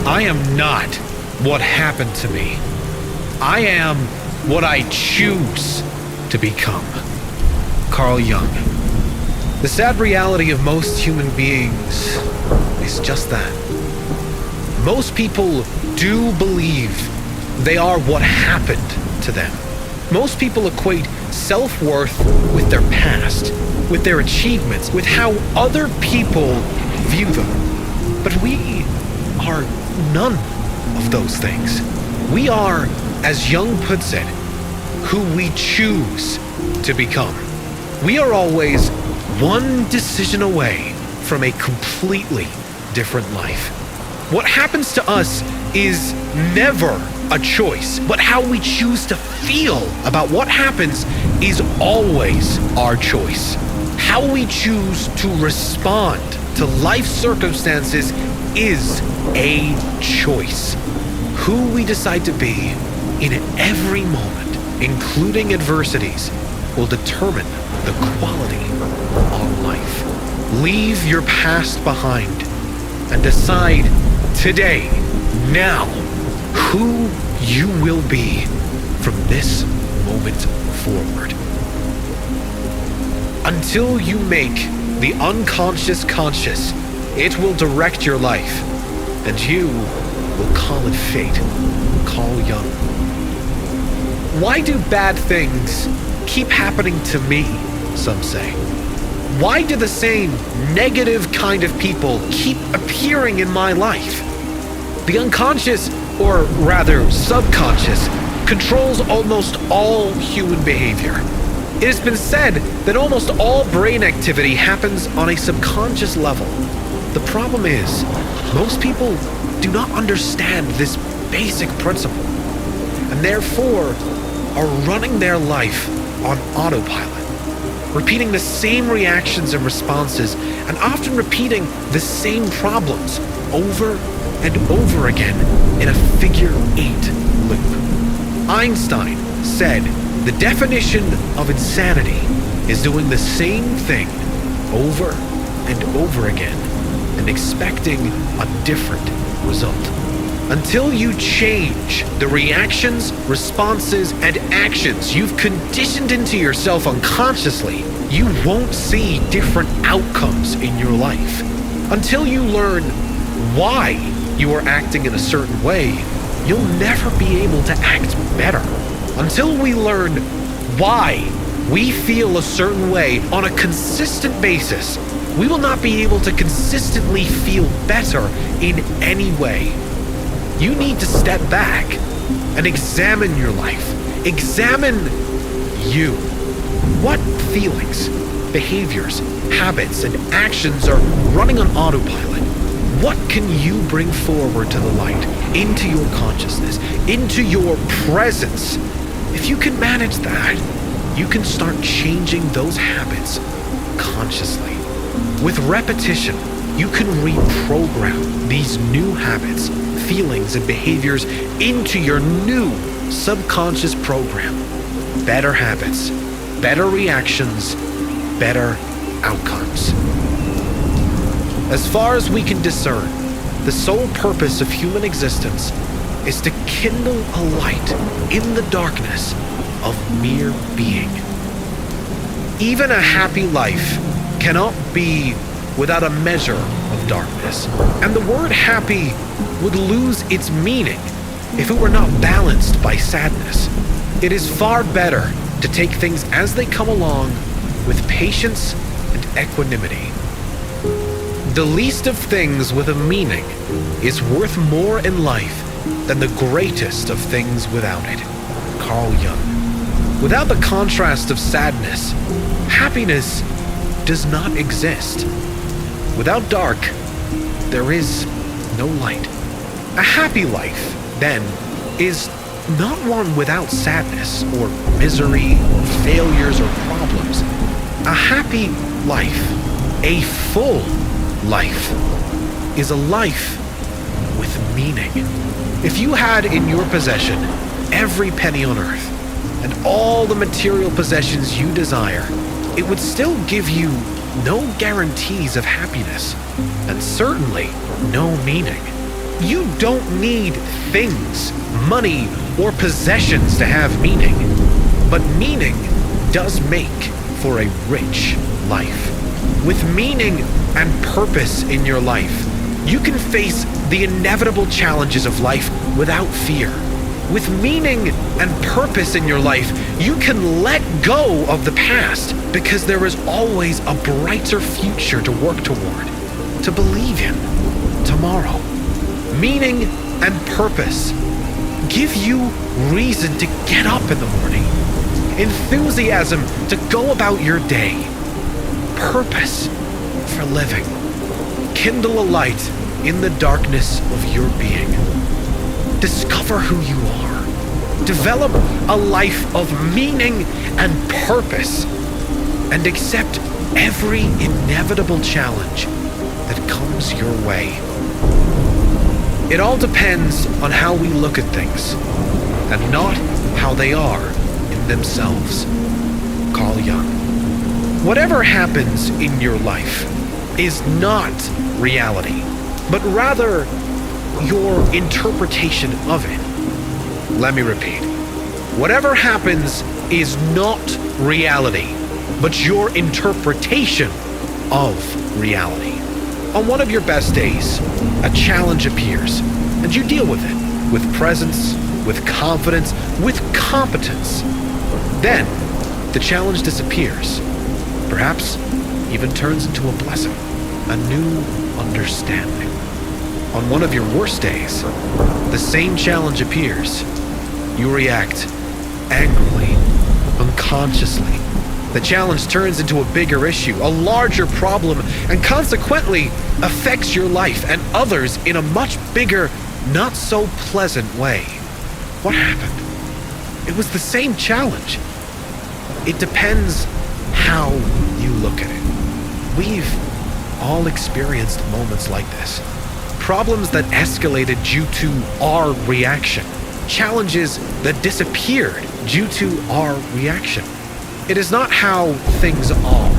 I am not what happened to me. I am what I choose to become. Carl Jung. The sad reality of most human beings is just that. Most people do believe they are what happened to them. Most people equate self-worth with their past, with their achievements, with how other people view them. But we are none of those things. We are, as Jung puts it, who we choose to become. We are always one decision away from a completely different life. What happens to us is never a choice, but how we choose to feel about what happens is always our choice. How we choose to respond to life circumstances is a choice. Who we decide to be in every moment, including adversities, will determine the quality of our life. Leave your past behind and decide today, now, who you will be from this moment forward. Until you make the unconscious conscious, it will direct your life, and you will call it fate. Carl Jung. Why do bad things keep happening to me, some say? Why do the same negative kind of people keep appearing in my life? The unconscious, or rather subconscious, controls almost all human behavior. It has been said that almost all brain activity happens on a subconscious level. The problem is, most people do not understand this basic principle, and therefore are running their life on autopilot, repeating the same reactions and responses, and often repeating the same problems over and over again in a figure-8 loop. Einstein said the definition of insanity is doing the same thing over and over again and expecting a different result. Until you change the reactions, responses, and actions you've conditioned into yourself unconsciously, you won't see different outcomes in your life. Until you learn why you are acting in a certain way, you'll never be able to act better. Until we learn why we feel a certain way on a consistent basis, we will not be able to consistently feel better in any way. You need to step back and examine your life. Examine you. What feelings, behaviors, habits, and actions are running on autopilot? What can you bring forward to the light, into your consciousness, into your presence? If you can manage that, you can start changing those habits consciously. With repetition, you can reprogram these new habits, feelings, and behaviors into your new subconscious program. Better habits, better reactions, better outcomes. As far as we can discern, the sole purpose of human existence is to kindle a light in the darkness of mere being. Even a happy life cannot be without a measure of darkness, and the word happy would lose its meaning if it were not balanced by sadness. It is far better to take things as they come along with patience and equanimity. The least of things with a meaning is worth more in life than the greatest of things without it. Carl Jung. Without the contrast of sadness, happiness does not exist. Without dark, there is no light. A happy life, then, is not one without sadness or misery, or failures or problems. A happy life, a full life, is a life with meaning. If you had in your possession every penny on earth and all the material possessions you desire, it would still give you no guarantees of happiness and certainly no meaning. You don't need things, money, or possessions to have meaning. But meaning does make for a rich life. With meaning and purpose in your life, you can face the inevitable challenges of life without fear. With meaning and purpose in your life, you can let go of the past because there is always a brighter future to work toward, to believe in tomorrow. Meaning and purpose give you reason to get up in the morning, enthusiasm to go about your day, purpose for living. Kindle a light in the darkness of your being. Discover who you are. Develop a life of meaning and purpose, and accept every inevitable challenge that comes your way. It all depends on how we look at things, and not how they are in themselves. Carl Jung. Whatever happens in your life is not reality, but rather your interpretation of it. Let me repeat. Whatever happens is not reality, but your interpretation of reality. On one of your best days, a challenge appears, and you deal with it with presence, with confidence, with competence. Then, the challenge disappears, perhaps even turns into a blessing, a new understanding. On one of your worst days, the same challenge appears. You react angrily, unconsciously. The challenge turns into a bigger issue, a larger problem, and consequently affects your life and others in a much bigger, not so pleasant way. What happened? It was the same challenge. It depends how you look at it. We've all experienced moments like this. Problems that escalated due to our reaction. Challenges that disappeared due to our reaction. It is not how things are,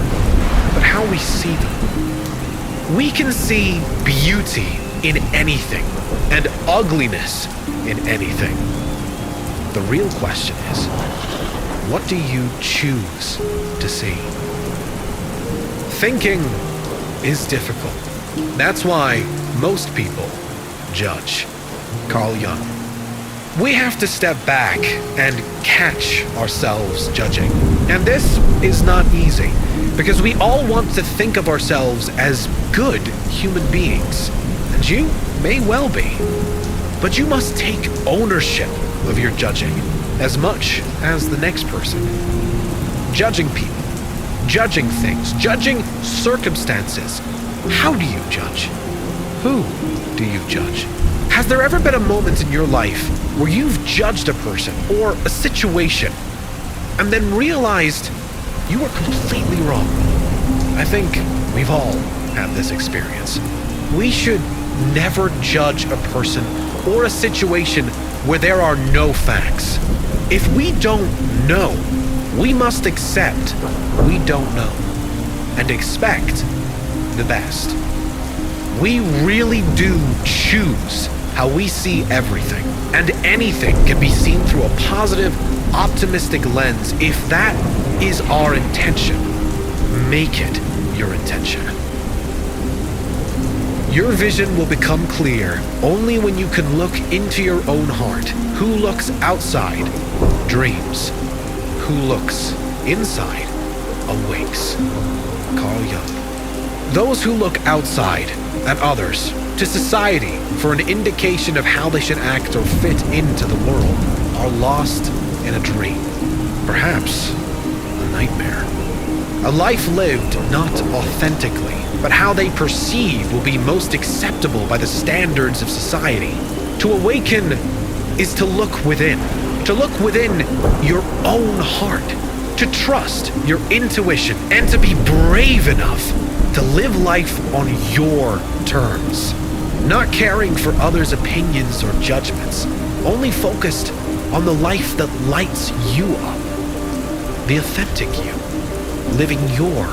but how we see them. We can see beauty in anything and ugliness in anything. The real question is, what do you choose to see? Thinking is difficult. That's why most people judge. Carl Jung. We have to step back and catch ourselves judging. And this is not easy, because we all want to think of ourselves as good human beings. And you may well be. But you must take ownership of your judging as much as the next person. Judging people, judging things, judging circumstances. How do you judge? Who do you judge? Has there ever been a moment in your life where you've judged a person or a situation and then realized you were completely wrong? I think we've all had this experience. We should never judge a person or a situation where there are no facts. If we don't know, we must accept we don't know and expect the best. We really do choose how we see everything, and anything can be seen through a positive, optimistic lens if that is our intention. Make it your intention. Your vision will become clear only when you can look into your own heart. Who looks outside dreams. Who looks inside awakes. Carl Jung. Those who look outside at others, to society, for an indication of how they should act or fit into the world, are lost in a dream. Perhaps a nightmare. A life lived not authentically, but how they perceive will be most acceptable by the standards of society. To awaken is to look within your own heart, to trust your intuition, and to be brave enough to live life on your terms, not caring for others' opinions or judgments, only focused on the life that lights you up, the authentic you, living your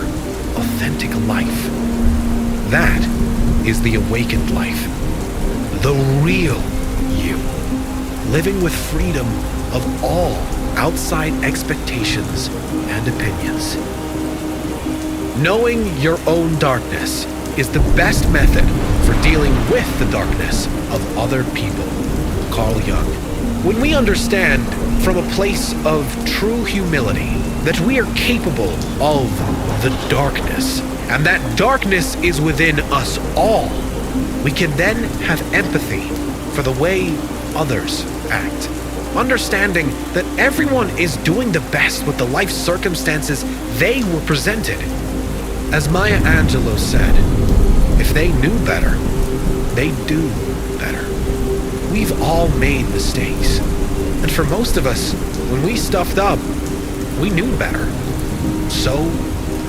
authentic life. That is the awakened life. the real you, living with freedom of all outside expectations and opinions. Knowing your own darkness is the best method for dealing with the darkness of other people. Carl Jung. When we understand from a place of true humility that we are capable of the darkness, and that darkness is within us all, we can then have empathy for the way others act. Understanding that everyone is doing the best with the life circumstances they were presented. As Maya Angelou said, if they knew better, they'd do better. We've all made mistakes. And for most of us, when we stuffed up, we knew better. So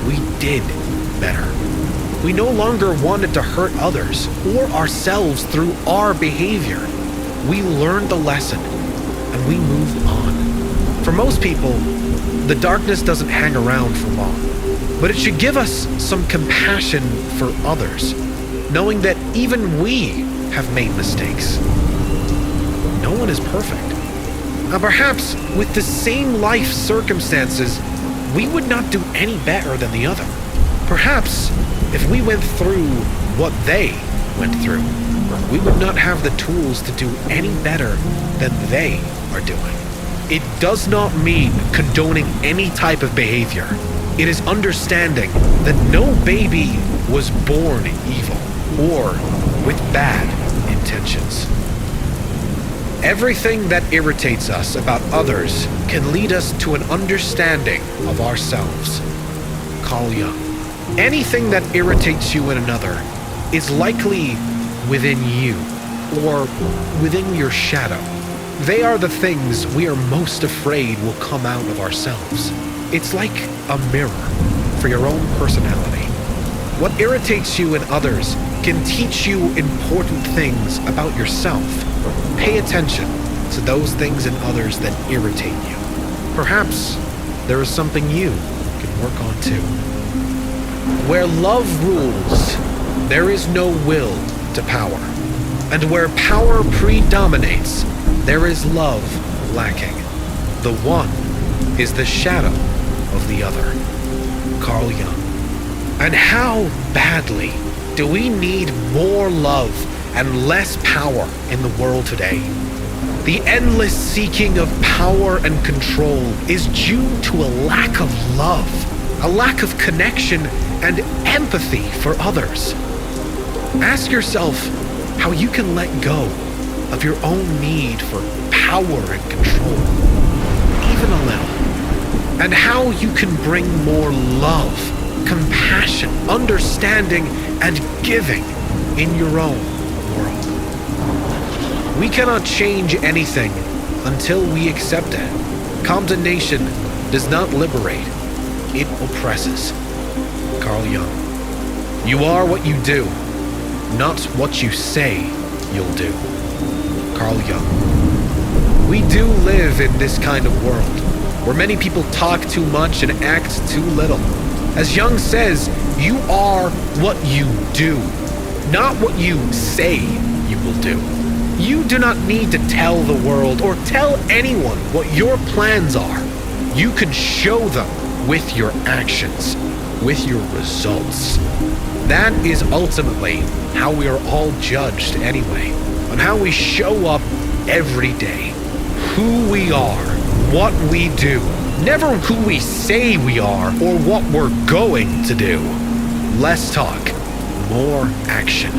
we did better. We no longer wanted to hurt others or ourselves through our behavior. We learned the lesson and we moved on. For most people, the darkness doesn't hang around for long, but it should give us some compassion for others, knowing that even we have made mistakes. No one is perfect. Now perhaps with the same life circumstances, we would not do any better than the other. Perhaps if we went through what they went through, we would not have the tools to do any better than they are doing. It does not mean condoning any type of behavior. It is understanding that no baby was born evil or with bad intentions. Everything that irritates us about others can lead us to an understanding of ourselves. Carl Jung. Anything that irritates you in another is likely within you or within your shadow. They are the things we are most afraid will come out of ourselves. It's like a mirror for your own personality. What irritates you in others can teach you important things about yourself. Pay attention to those things in others that irritate you. Perhaps there is something you can work on too. Where love rules, there is no will to power. And where power predominates, there is love lacking. The one is the shadow of the other. Carl Jung. And how badly do we need more love and less power in the world today? The endless seeking of power and control is due to a lack of love, a lack of connection and empathy for others. Ask yourself how you can let go of your own need for power and control, even a little, and how you can bring more love, compassion, understanding, and giving in your own world. We cannot change anything until we accept it. Condemnation does not liberate, it oppresses. Carl Jung. You are what you do, not what you say you'll do. Carl Jung. We do live in this kind of world, where many people talk too much and act too little. As Jung says, you are what you do, not what you say you will do. You do not need to tell the world or tell anyone what your plans are. You can show them with your actions, with your results. That is ultimately how we are all judged anyway, on how we show up every day, who we are, what we do, never who we say we are or what we're going to do. Less talk, more action.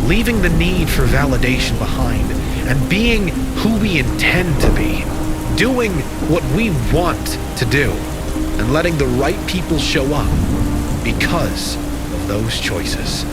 Leaving the need for validation behind and being who we intend to be. Doing what we want to do and letting the right people show up because of those choices.